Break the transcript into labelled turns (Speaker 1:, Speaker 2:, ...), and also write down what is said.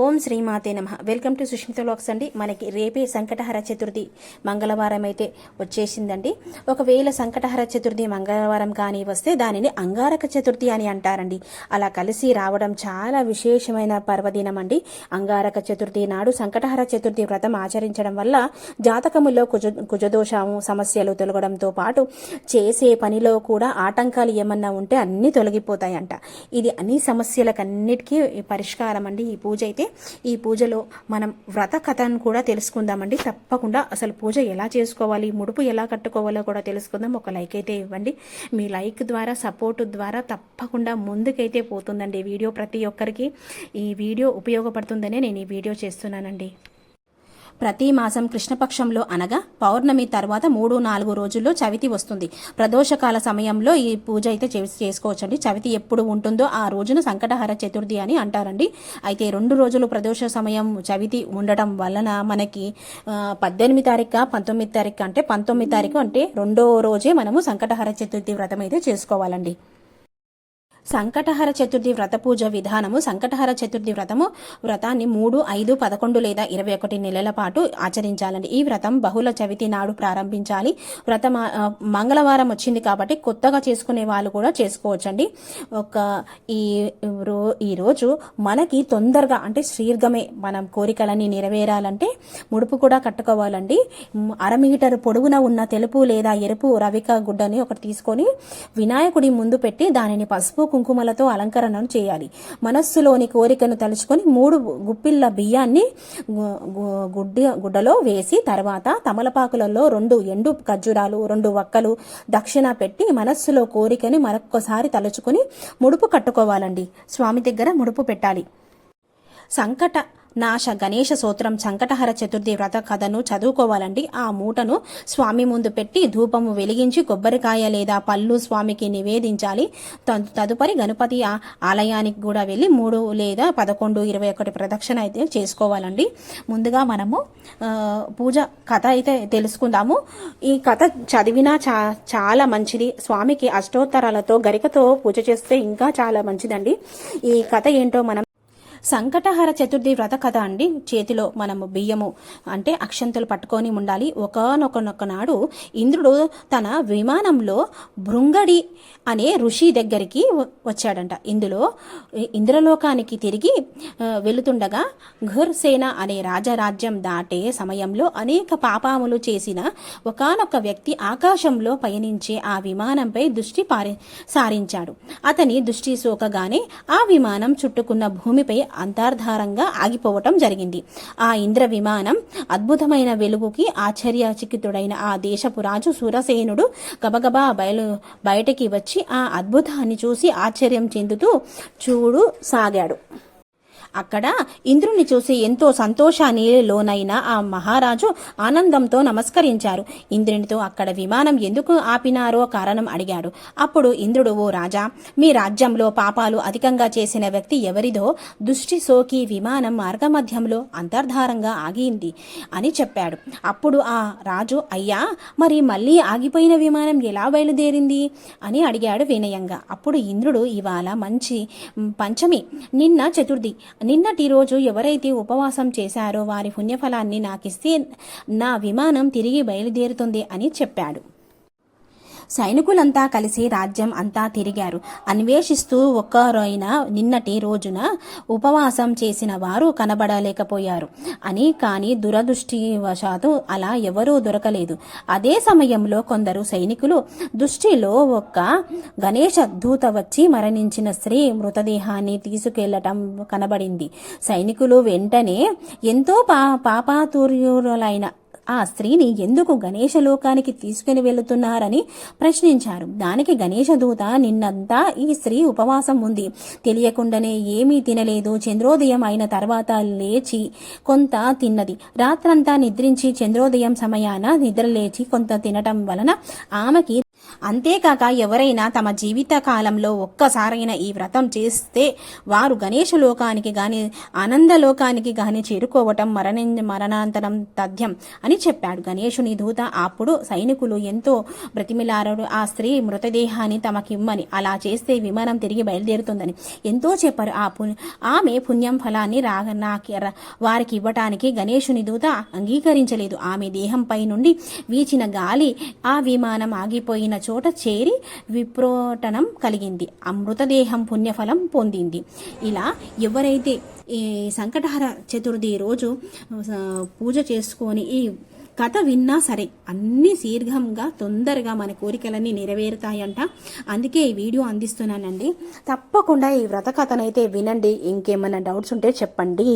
Speaker 1: ఓం శ్రీమాతే నమః. Welcome to Sushmita vlogs అండి. మనకి రేపే సంకటహర చతుర్థి మంగళవారం అయితే వచ్చేసిందండి. ఒకవేళ సంకటహర చతుర్థి మంగళవారం కానీ వస్తే దానిని అంగారక చతుర్థి అని అంటారండి. అలా కలిసి రావడం చాలా విశేషమైన పర్వదినం అండి. అంగారక చతుర్థి నాడు సంకటహర చతుర్థి వ్రతం ఆచరించడం వల్ల జాతకములో కుజదోషము సమస్యలు తొలగడంతో పాటు చేసే పనిలో కూడా ఆటంకాలు ఏమన్నా ఉంటే అన్నీ తొలగిపోతాయంట. ఇది అన్ని సమస్యలకన్నిటికీ పరిష్కారం అండి ఈ పూజ అయితే. ఈ పూజలో మనం వ్రత కథను కూడా తెలుసుకుందామండి. తప్పకుండా అసలు పూజ ఎలా చేసుకోవాలి, ముడుపు ఎలా కట్టుకోవాలో కూడా తెలుసుకుందాం. ఒక లైక్ అయితే ఇవ్వండి. మీ లైక్ ద్వారా, సపోర్ట్ ద్వారా తప్పకుండా ముందుకైతే పోతుందండి వీడియో. ప్రతి ఒక్కరికి ఈ వీడియో ఉపయోగపడుతుందనే నేను ఈ వీడియో చేస్తున్నానండి. ప్రతి మాసం కృష్ణపక్షంలో అనగా పౌర్ణమి తర్వాత 3-4 రోజుల్లో చవితి వస్తుంది. ప్రదోషకాల సమయంలో ఈ పూజ అయితే చేసుకోవచ్చండి. చవితి ఎప్పుడు ఉంటుందో ఆ రోజున సంకటహర చతుర్థి అని అంటారండి. అయితే 2 రోజులు ప్రదోష సమయం చవితి ఉండటం వలన మనకి 18 తారీఖు 19 తారీఖు అంటే 19 తారీఖు అంటే 2వ రోజే మనము సంకటహర చతుర్థి వ్రతం అయితే చేసుకోవాలండి. సంకటహర చతుర్థి వ్రత పూజ విధానము. సంకటహర చతుర్థి వ్రతాన్ని 3, 5, 11 లేదా 21 నెలల పాటు ఆచరించాలండి. ఈ వ్రతం బహుళ చవితి నాడు ప్రారంభించాలి. వ్రతం మంగళవారం వచ్చింది కాబట్టి కొత్తగా చేసుకునే వాళ్ళు కూడా చేసుకోవచ్చండి. ఈ రోజు మనకి తొందరగా అంటే శీఘ్రమే మనం కోరికలన్నీ నెరవేరాలంటే ముడుపు కూడా కట్టుకోవాలండి. 1/2 మీటర్ పొడవున ఉన్న తెలుపు లేదా ఎరుపు రవిక గుడ్డని ఒకటి తీసుకొని వినాయకుడి ముందు పెట్టి దానిని పసుపు కుంకుమలతో అలంకరణను చేయాలి. మనస్సులోని కోరికను తలుచుకొని 3 గుప్పిళ్ళ బియ్యాన్ని గుడ్డలో వేసి తర్వాత తమలపాకులలో 2 ఎండు ఖర్జూరాలు, 2 వక్కలు దక్షిణ పెట్టి మనస్సులో కోరికని మరొక్కసారి తలుచుకొని ముడుపు కట్టుకోవాలండి. స్వామి దగ్గర ముడుపు పెట్టాలి. సంకట నాశ గణేష స్తోత్రం సంకటహర చతుర్థి వ్రత కథను చదువుకోవాలండి. ఆ మూటను స్వామి ముందు పెట్టి ధూపము వెలిగించి కొబ్బరికాయ లేదా పళ్ళు స్వామికి నివేదించాలి. తదుపరి గణపతి ఆలయానికి కూడా వెళ్ళి 3 లేదా 11, 21 ప్రదక్షిణ అయితే చేసుకోవాలండి. ముందుగా మనము పూజ కథ అయితే తెలుసుకుందాము. ఈ కథ చదివినా చాలా మంచిది. స్వామికి అష్టోత్తరాలతో గరికతో పూజ చేస్తే ఇంకా చాలా మంచిదండి. ఈ కథ ఏంటో మనం సంకటహర చతుర్థి వ్రత కథ అండి. చేతిలో మనము బియ్యము అంటే అక్షంతలు పట్టుకొని ఉండాలి. ఒకనొక నాడు ఇంద్రుడు తన విమానంలో భృంగడి అనే ఋషి దగ్గరికి వచ్చాడంట. ఇంద్రలోకానికి తిరిగి వెళుతుండగా ఘుర్సేన అనే రాజరాజ్యం దాటే సమయంలో అనేక పాపాములు చేసిన ఒకనొక వ్యక్తి ఆకాశంలో పయనించే ఆ విమానంపై దృష్టి సారించాడు. అతని దృష్టి సోకగానే ఆ విమానం చుట్టుకున్న భూమిపై అంతర్ధారంగా ఆగిపోవటం జరిగింది. ఆ ఇంద్ర విమానం అద్భుతమైన వెలుగుకి ఆశ్చర్యచకితుడైన ఆ దేశపు రాజు సూరసేనుడు గబగబా బయటికి వచ్చి ఆ అద్భుతాన్ని చూసి ఆశ్చర్యం చెందుతూ చూడసాగాడు. అక్కడ ఇంద్రుని చూసి ఎంతో సంతోషాన్ని లోనైన ఆ మహారాజు ఆనందంతో నమస్కరించారు. ఇంద్రునితో అక్కడ విమానం ఎందుకు ఆపినారో కారణం అడిగాడు. అప్పుడు ఇంద్రుడు, ఓ రాజా, మీ రాజ్యంలో పాపాలు అధికంగా చేసిన వ్యక్తి ఎవరిదో దృష్టి సోకి విమానం మార్గమధ్యంలో అంతర్ధారంగా ఆగింది అని చెప్పాడు. అప్పుడు ఆ రాజు, అయ్యా, మరి మళ్ళీ ఆగిపోయిన విమానం ఎలా బయలుదేరింది అని అడిగాడు వినయంగా. అప్పుడు ఇంద్రుడు, ఇవాళ మంచి పంచమి, నిన్న చతుర్థి. నిన్నటి రోజు ఎవరైతే ఉపవాసం చేశారో వారి పుణ్యఫలాన్ని నాకిస్తే నా విమానం తిరిగి బయలుదేరుతుంది అని చెప్పాడు. సైనికులంతా కలిసి రాజ్యం అంతా తిరిగారు. అన్వేషిస్తూ ఒక్కరైనా నిన్నటి రోజున ఉపవాసం చేసిన వారు కనబడలేకపోయారు అని. కానీ దురదృష్టివశాత్తు అలా ఎవరూ దొరకలేదు. అదే సమయంలో కొందరు సైనికులు దృష్టిలో ఒక గణేష దూత వచ్చి మరణించిన స్త్రీ మృతదేహాన్ని తీసుకెళ్లటం కనబడింది. సైనికులు వెంటనే ఎంతో పాపాతుర్యులైన ఆ స్త్రీని ఎందుకు గణేష లోకానికి తీసుకుని వెళుతున్నారని ప్రశ్నించారు. దానికి గణేష దూత, నిన్నంతా ఈ స్త్రీ ఉపవాసం ఉంది, తెలియకుండానే ఏమీ తినలేదు. చంద్రోదయం అయిన తర్వాత లేచి కొంత తిన్నది. రాత్రంతా నిద్రించి చంద్రోదయం సమయాన నిద్రలేచి కొంత తినటం వలన ఆమెకి అంతేకాక ఎవరైనా తమ జీవిత కాలంలో ఒక్కసారైనా ఈ వ్రతం చేస్తే వారు గణేశ లోకానికి గాని ఆనందలోకానికి గాని చేరుకోవటం మరణాంతరం తథ్యం అని చెప్పాడు గణేశుని దూత. అప్పుడు సైనికులు ఎంతో బ్రతిమిలారు ఆ స్త్రీ మృతదేహాన్ని తమకిమ్మని, అలా చేస్తే విమానం తిరిగి బయలుదేరుతుందని ఎంతో చెప్పారు. ఆమె పుణ్యం ఫలాన్ని వారికి ఇవ్వటానికి గణేశుని దూత అంగీకరించలేదు. ఆమె దేహంపై నుండి వీచిన గాలి ఆ విమానం ఆగిపోయిన చోట చేరి విప్రోటనం కలిగింది. అమృతదేహం పుణ్యఫలం పొందింది. ఇలా ఎవరైతే ఈ సంకటహర చతుర్థి రోజు పూజ చేసుకొని ఈ కథ విన్నా సరే అన్ని శీఘ్రంగా తొందరగా మన కోరికలన్నీ నెరవేరుతాయంట. అందుకే ఈ వీడియో అందిస్తున్నానండి. తప్పకుండా ఈ వ్రత కథనైతే వినండి. ఇంకేమైనా డౌట్స్ ఉంటే చెప్పండి.